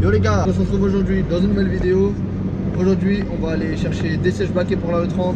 Yo les gars, on se retrouve aujourd'hui dans une nouvelle vidéo. Aujourd'hui on va aller chercher des sièges baquets pour la E30.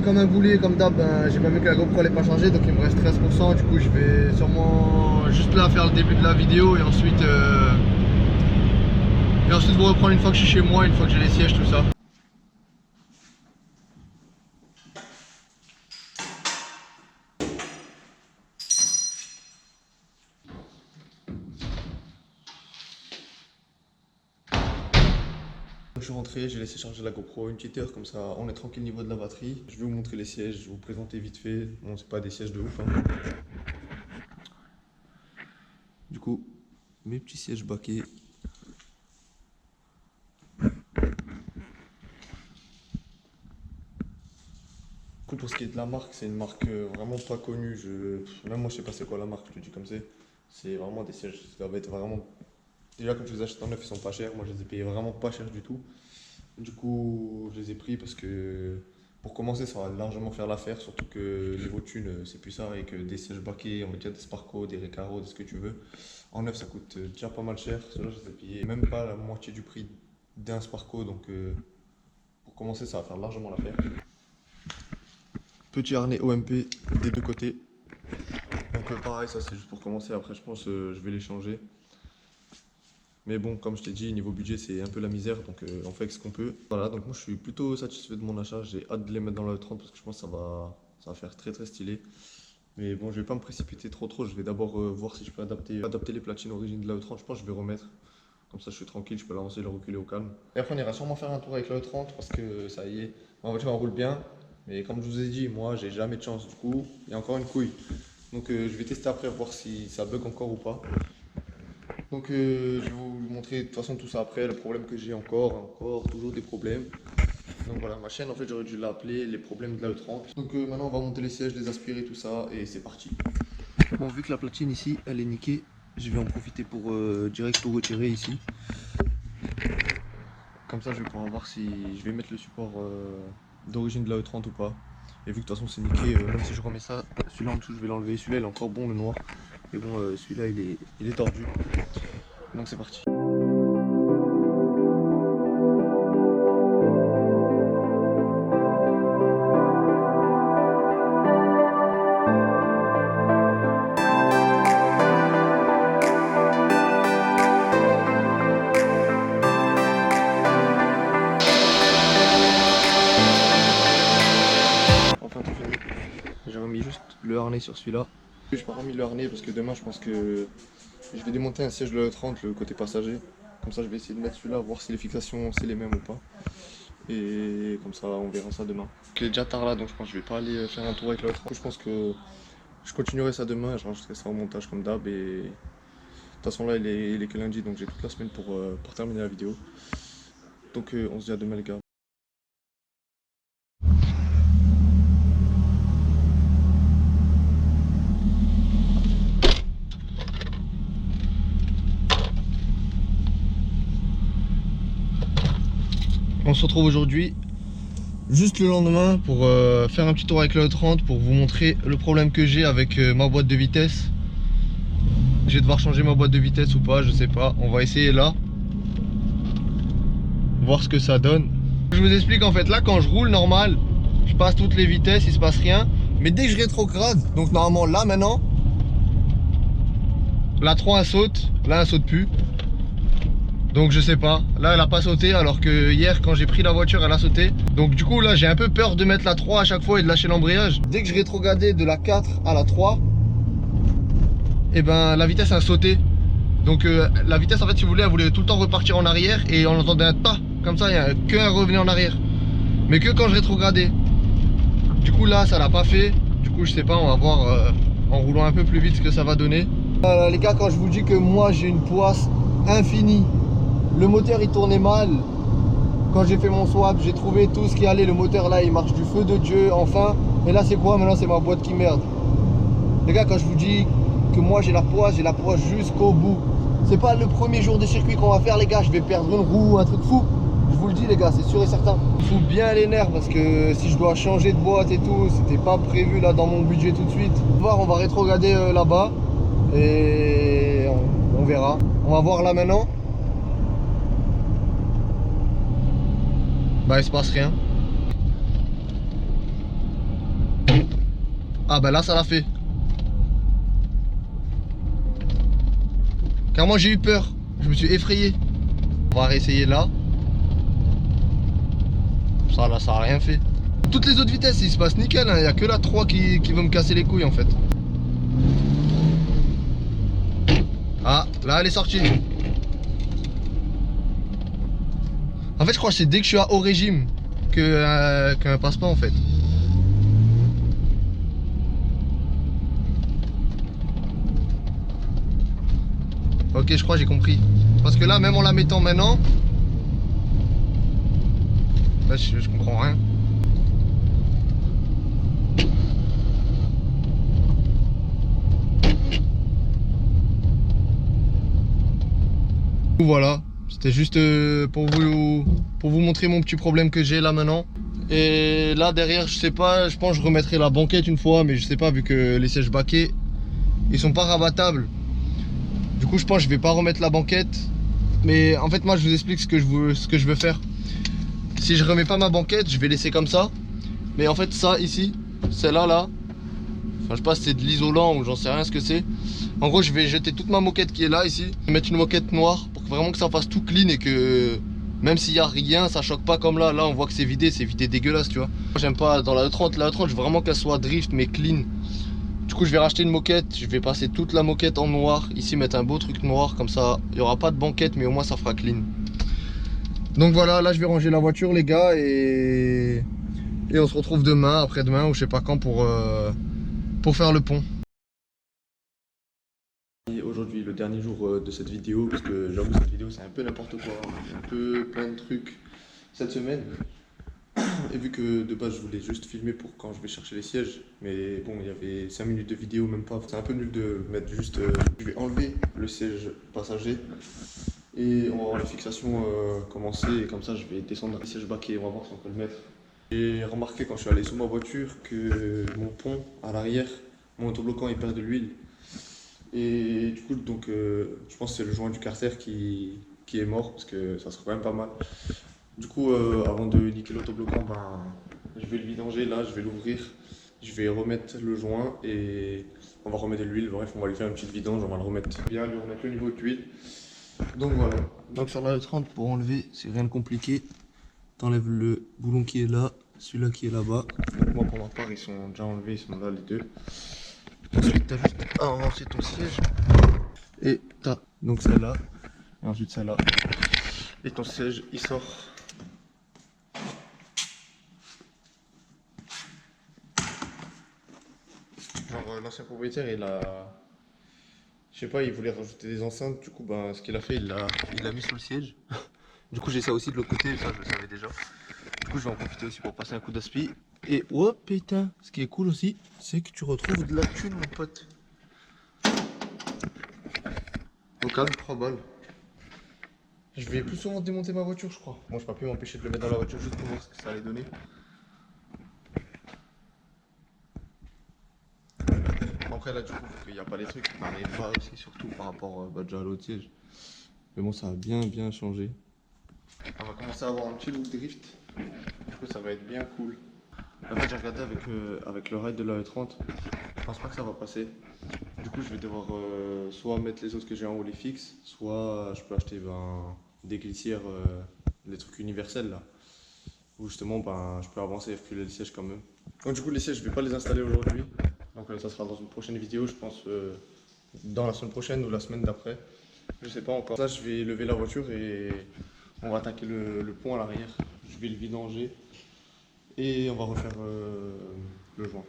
Comme un boulet, comme d'hab, j'ai pas vu que la GoPro elle est pas chargée, donc il me reste 13%. Du coup je vais sûrement juste là faire le début de la vidéo et ensuite vous reprendre une fois que je suis chez moi, une fois que j'ai les sièges, tout ça. Je suis rentré, j'ai laissé charger la GoPro une petite heure, comme ça on est tranquille au niveau de la batterie. Je vais vous montrer les sièges, je vais vous présenter vite fait. Bon, c'est pas des sièges de ouf, hein. Du coup, mes petits sièges baquets. Du coup, pour ce qui est de la marque, c'est une marque vraiment pas connue. Même moi je sais pas c'est quoi la marque, je te dis comme c'est vraiment des sièges, ça va être vraiment... Déjà quand tu les achètes en neuf ils sont pas chers, moi je les ai payés vraiment pas cher du tout. Du coup je les ai pris parce que pour commencer ça va largement faire l'affaire, surtout que niveau thune c'est plus ça, et que des sièges baquets, on va dire des Sparco, des Recaro, des ce que tu veux. En neuf ça coûte déjà pas mal cher, ceux-là je les ai payés même pas la moitié du prix d'un Sparco, donc pour commencer ça va faire largement l'affaire. Petit harnais OMP des deux côtés. Donc pareil, ça c'est juste pour commencer, après je pense je vais les changer. Mais bon, comme je t'ai dit, niveau budget c'est un peu la misère, donc on fait avec ce qu'on peut. Voilà, donc moi je suis plutôt satisfait de mon achat, j'ai hâte de les mettre dans la E30 parce que je pense que ça va faire très stylé. Mais bon, je vais pas me précipiter trop, je vais d'abord voir si je peux adapter les platines origine de la E30, je pense que je vais remettre. Comme ça je suis tranquille, je peux l'avancer et le reculer au calme. Et après on ira sûrement faire un tour avec la E30 parce que ça y est, ma voiture elle roule bien. Mais comme je vous ai dit, moi j'ai jamais de chance, du coup il y a encore une couille. Donc je vais tester après, voir si ça bug encore ou pas. Donc je vais vous montrer de toute façon tout ça après, le problème que j'ai encore, toujours des problèmes. Donc voilà, ma chaîne en fait j'aurais dû l'appeler les problèmes de la E30. Donc maintenant on va monter les sièges, les aspirer, tout ça, et c'est parti. Bon, vu que la platine ici elle est niquée, je vais en profiter pour direct tout retirer ici. Comme ça je vais pouvoir voir si je vais mettre le support d'origine de la E30 ou pas. Et vu que de toute façon c'est niqué, même si je remets ça, celui-là en dessous je vais l'enlever. Celui-là il est encore bon, le noir. Et bon, celui-là il est tordu. Donc c'est parti. Enfin tout fini. J'ai remis juste le harnais sur celui-là. Je n'ai pas remis le harnais parce que demain je pense que je vais démonter un siège de la E30, le côté passager. Comme ça je vais essayer de mettre celui-là, voir si les fixations c'est les mêmes ou pas. Et comme ça on verra ça demain. Il est déjà tard là, donc je pense que je vais pas aller faire un tour avec la E30. Je pense que je continuerai ça demain et je rajouterai ça au montage comme d'hab. Et de toute façon là il est que lundi, donc j'ai toute la semaine pour terminer la vidéo. Donc on se dit à demain les gars. On se retrouve aujourd'hui, juste le lendemain, pour faire un petit tour avec la E30 pour vous montrer le problème que j'ai avec ma boîte de vitesse. Je vais devoir changer ma boîte de vitesse ou pas, je sais pas. On va essayer là, voir ce que ça donne. Je vous explique en fait, là quand je roule normal, je passe toutes les vitesses, il se passe rien. Mais dès que je rétrograde, donc normalement là maintenant, la 3 elle saute, là elle saute plus. Donc je sais pas, là elle a pas sauté alors que hier quand j'ai pris la voiture elle a sauté. Donc du coup là j'ai un peu peur de mettre la 3 à chaque fois et de lâcher l'embrayage. Dès que je rétrogradais de la 4 à la 3, et ben la vitesse a sauté. Donc la vitesse en fait si vous voulez elle voulait tout le temps repartir en arrière et on entendait un tas comme ça, il n'y a qu'un revenu en arrière. Mais que quand je rétrogradais. Du coup là ça l'a pas fait. Du coup je sais pas, on va voir en roulant un peu plus vite ce que ça va donner. Les gars, quand je vous dis que moi j'ai une poisse infinie, le moteur il tournait mal. Quand j'ai fait mon swap, j'ai trouvé tout ce qui allait. Le moteur là il marche du feu de Dieu enfin. Et là c'est quoi maintenant? C'est ma boîte qui merde. Les gars, quand je vous dis que moi j'ai la poisse jusqu'au bout. C'est pas le premier jour de circuit qu'on va faire les gars. Je vais perdre une roue, un truc fou. Je vous le dis les gars, c'est sûr et certain. Il faut bien les nerfs parce que si je dois changer de boîte et tout, c'était pas prévu là dans mon budget tout de suite. On va voir, on va rétrograder là-bas. Et on verra. On va voir là maintenant. Bah il se passe rien. Ah bah là ça l'a fait. Car moi j'ai eu peur. Je me suis effrayé. On va réessayer là. Ça là ça a rien fait. Toutes les autres vitesses il se passe nickel, hein. Il n'y a que la 3 qui va me casser les couilles en fait. Ah là elle est sortie. En fait je crois que c'est dès que je suis à haut régime qu'elle passe pas en fait. Ok, je crois j'ai compris. Parce que là, même en la mettant maintenant, là, je comprends rien. Voilà, c'était juste pour vous montrer mon petit problème que j'ai là maintenant. Et là derrière, je sais pas, je pense que je remettrai la banquette une fois, mais je sais pas vu que les sièges baquets, ils sont pas rabattables. Du coup, je pense que je vais pas remettre la banquette. Mais en fait, moi, je vous explique ce que je veux faire. Si je remets pas ma banquette, je vais laisser comme ça. Mais en fait, ça ici, celle-là, là, enfin, je sais pas si c'est de l'isolant ou j'en sais rien ce que c'est. En gros, je vais jeter toute ma moquette qui est là, ici. Mettre une moquette noire pour vraiment que ça fasse tout clean et que même s'il y a rien, ça choque pas comme là. Là, on voit que c'est vidé dégueulasse, tu vois. J'aime pas dans la E30. La E30, je veux vraiment qu'elle soit drift mais clean. Du coup je vais racheter une moquette, je vais passer toute la moquette en noir, ici mettre un beau truc noir, comme ça il n'y aura pas de banquette mais au moins ça fera clean. Donc voilà, là je vais ranger la voiture les gars et on se retrouve demain, après-demain ou je sais pas quand pour faire le pont. Aujourd'hui le dernier jour de cette vidéo, parce que j'avoue cette vidéo c'est un peu n'importe quoi, un peu plein de trucs cette semaine. Et vu que de base je voulais juste filmer pour quand je vais chercher les sièges, mais bon il y avait 5 minutes de vidéo même pas, c'est un peu nul de mettre juste, je vais enlever le siège passager et on va voir les fixations commencer et comme ça je vais descendre le siège baquet, on va voir si on peut le mettre. J'ai remarqué quand je suis allé sous ma voiture que mon pont à l'arrière, mon autobloquant il perd de l'huile et du coup donc je pense que c'est le joint du carter qui est mort parce que ça serait quand même pas mal. Du coup, avant de niquer l'autobloquant, ben, je vais le vidanger là, je vais l'ouvrir, je vais remettre le joint et on va remettre de l'huile. Bref, on va lui faire une petite vidange, on va le remettre bien, lui remettre le niveau de l'huile. Donc voilà. Donc sur la E30, pour enlever, c'est rien de compliqué. T'enlèves le boulon qui est là, celui-là qui est là-bas. Donc moi, pour ma part, ils sont déjà enlevés, ils sont là les deux. Ensuite, t'as juste à avancer ton siège et t'as donc celle-là et ensuite celle-là. Et ton siège, il sort. Genre l'ancien propriétaire il a, je sais pas, il voulait rajouter des enceintes, du coup ben ce qu'il a fait il l'a mis sur le siège. Du coup j'ai ça aussi de l'autre côté, ça je le savais déjà. Du coup je vais en profiter aussi pour passer un coup d'aspi. Et oh putain, ce qui est cool aussi, c'est que tu retrouves de la thune mon pote. Au calme, 3 balles. Je vais plus souvent démonter ma voiture je crois. Moi je peux plus m'empêcher de le mettre dans la voiture juste pour voir ce que ça allait donner. Après là du coup il n'y a pas les trucs, on n'arrive pas aussi surtout par rapport déjà à l'autre siège. Mais bon ça a bien changé. On va commencer à avoir un petit look drift. Du coup ça va être bien cool. En fait j'ai regardé avec le ride de la E30. Je pense pas que ça va passer. Du coup je vais devoir soit mettre les autres que j'ai en haut les fixes, soit je peux acheter des glissières, des trucs universels là. Où justement je peux avancer et reculer le siège quand même. Donc du coup les sièges je vais pas les installer aujourd'hui. Donc ça sera dans une prochaine vidéo, je pense dans la semaine prochaine ou la semaine d'après. Je sais pas encore. Là je vais lever la voiture et on va attaquer le pont à l'arrière. Je vais le vidanger et on va refaire le joint.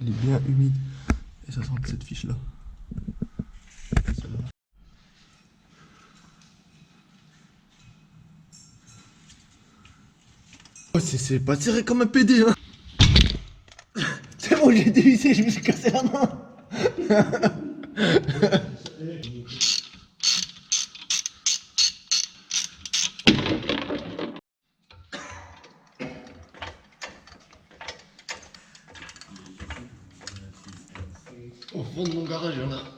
Il est bien humide. Et ça sent cette fiche là. Oh, c'est pas tiré comme un PD hein. C'est bon, j'ai dévissé, je me suis cassé la main. Au fond de mon garage, il y en a